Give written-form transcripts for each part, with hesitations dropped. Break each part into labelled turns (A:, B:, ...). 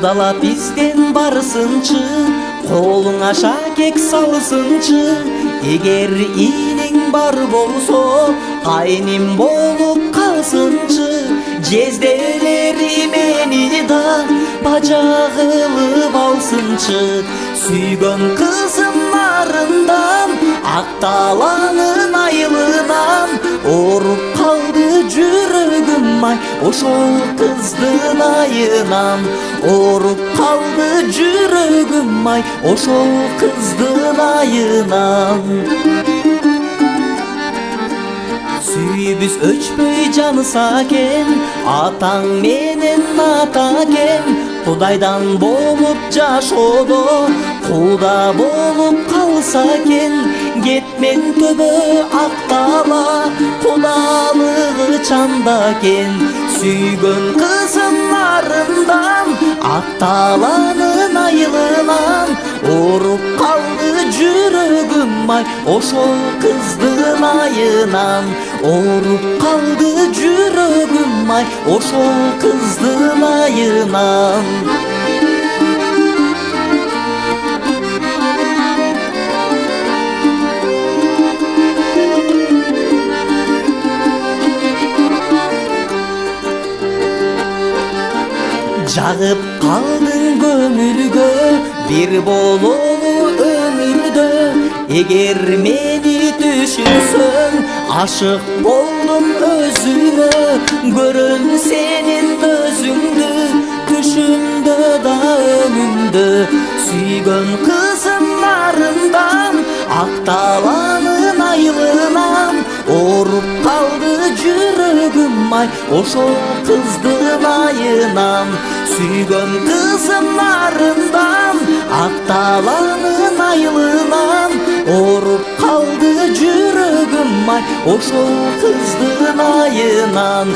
A: Кудалап изден барысынчы, колуң аша кек салысынчы. Эгер ийниң бар болсо, кайним болуп калсынчы. Жезделери мени да бажа кылып алсынчы. Сүйгөн кызымдарымдан, акталанын айылынан оруп калды жүрөгүм ай, ошол кыздын айынан. Оруп калды жүрөгүм ай, ошол кыздын айынан. Сүйүбүз өчпөй жаныса экен, атаң менен ата экен. Кудайдан болуп жашоодо куда болуп калса экен. Кетмен төбө актала, кудалыгы чанда экен. Сүйгөн кызымдарымдан, акталанын айылынан оруп калды жүрөгүм ай, ошол кыздын айынан. Оруп калды жүрөгүм ай, ошол кыздын айынан. Жагып калдың көмүлгө, бир бололу өмүрдө. Эгер мени түшүрсөң, ашык болдум өзүңө. Көрөм сенин өзүңдү, түшүмдө да өмүмдө. Сүйгөн кызымдарымдан, акталанын айылынан оруп калды жүрөгүм ай, ошол кыздын айынан. Сүйгөн кызымдарымдан, акталанын айылынан оруп калды жүрөгүм ай, ошол кыздын айынан.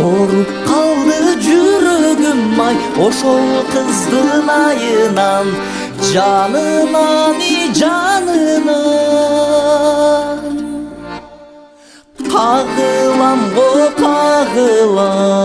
A: Оруп калды жүрөгүм ай, ошол кыздын айынан. Жанынан жанынан кагылам го кагылам.